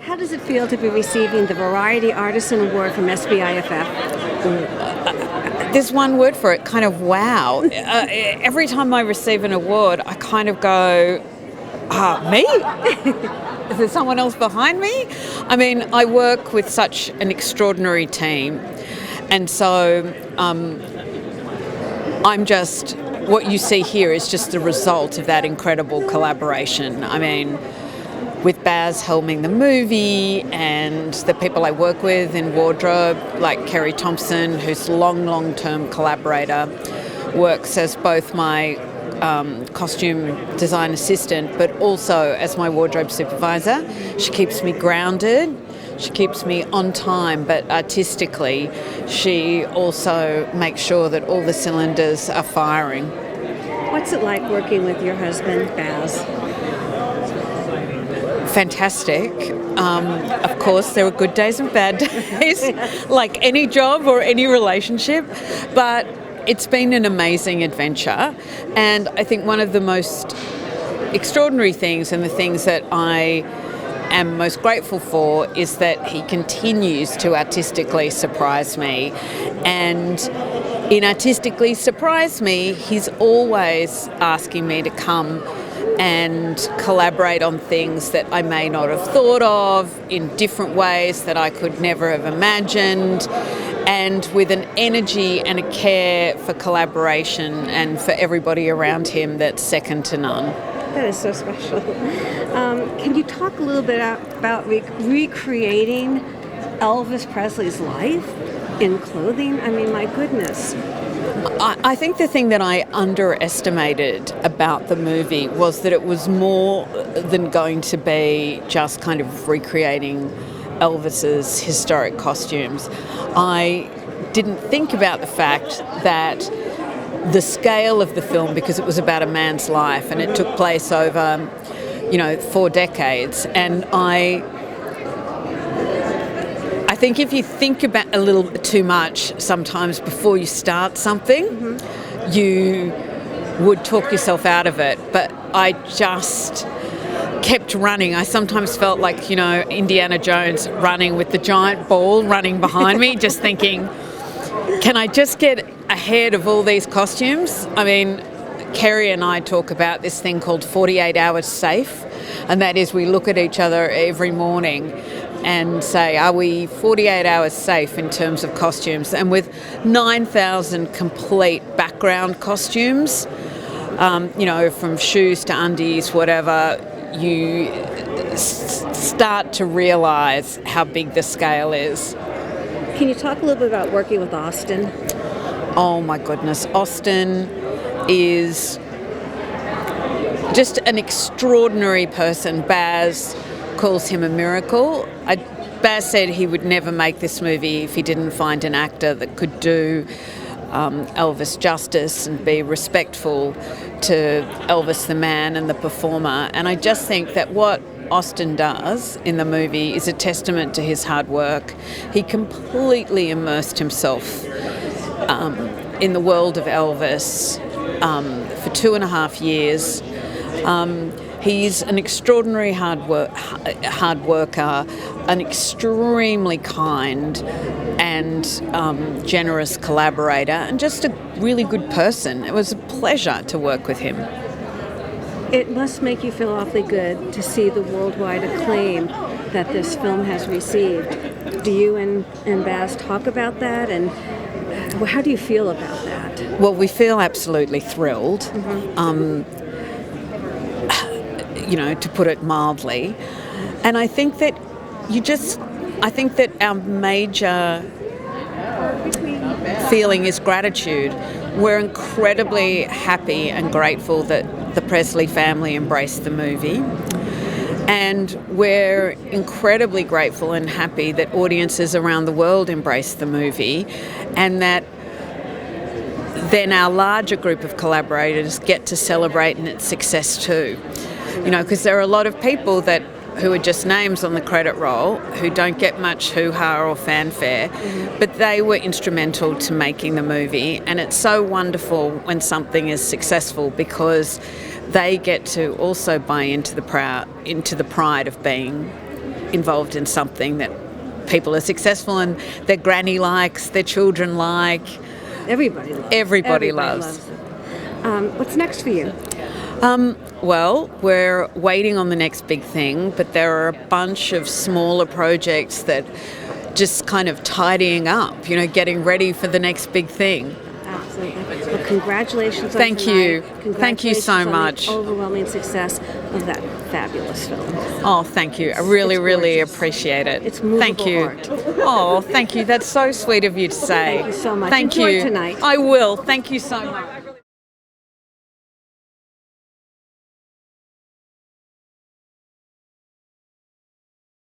How does it feel to be receiving the Variety Artisan Award from SBIFF? There's one word for it, kind of wow. Every time I receive an award, I kind of go, me? Is there someone else behind me? I mean, I work with such an extraordinary team, and so I'm just, what you see here is just the result of that incredible collaboration. I mean, with Baz helming the movie and the people I work with in wardrobe, like Kerry Thompson, who's a long-term collaborator, works as both my costume design assistant, but also as my wardrobe supervisor. She keeps me grounded. She keeps me on time, but artistically, she also makes sure that all the cylinders are firing. What's it like working with your husband, Baz? Fantastic. Of course, there are good days and bad days, like any job or any relationship, but it's been an amazing adventure. And I think one of the most extraordinary things, and the things that I am most grateful for, is that he continues to artistically surprise me. And in artistically surprise me, he's always asking me to come and collaborate on things that I may not have thought of, in different ways that I could never have imagined, and with an energy and a care for collaboration and for everybody around him that's second to none. That is so special. Can you talk a little bit about recreating Elvis Presley's life in clothing? I mean, my goodness. I think the thing that I underestimated about the movie was that it was more than going to be just kind of recreating Elvis's historic costumes. I didn't think about the fact that the scale of the film, because it was about a man's life and it took place over, 4 decades, and I think if you think about a little bit too much sometimes before you start something, you would talk yourself out of it. But I just kept running. I sometimes felt like, Indiana Jones running with the giant ball running behind me, just thinking, can I just get ahead of all these costumes? I mean, Kerry and I talk about this thing called 48 hours safe, and that is we look at each other every morning and say, are we 48 hours safe in terms of costumes? And with 9,000 complete background costumes, from shoes to undies, whatever, you start to realise how big the scale is. Can you talk a little bit about working with Austin? Oh my goodness, Austin is just an extraordinary person. Baz calls him a miracle. Baz said he would never make this movie if he didn't find an actor that could do Elvis justice and be respectful to Elvis the man and the performer. And I just think that what Austin does in the movie is a testament to his hard work. He completely immersed himself in the world of Elvis for 2.5 years. He's an extraordinary hard worker, an extremely kind and generous collaborator, and just a really good person. It was a pleasure to work with him. It must make you feel awfully good to see the worldwide acclaim that this film has received. Do you and Baz talk about that, and how do you feel about that? Well, we feel absolutely thrilled. To put it mildly. And I think that our major feeling is gratitude. We're incredibly happy and grateful that the Presley family embraced the movie. And we're incredibly grateful and happy that audiences around the world embrace the movie, and that then our larger group of collaborators get to celebrate in its success too. Because there are a lot of people who are just names on the credit roll who don't get much hoo-ha or fanfare, but they were instrumental to making the movie. And it's so wonderful when something is successful, because they get to also buy into the pride of being involved in something that people are successful and their granny likes, their children like. Everybody loves. it. What's next for you? Well, we're waiting on the next big thing, but there are a bunch of smaller projects that just kind of tidying up, getting ready for the next big thing. Absolutely. Well, congratulations on Thank you. Congratulations Thank you so on much. the overwhelming success of that fabulous film. Oh, thank you. I really, It's really gorgeous. appreciate it. It's movable Thank you. art. Oh, thank you. That's so sweet of you to say. Thank you so much. Thank Enjoy you. tonight. I will. Thank you so much.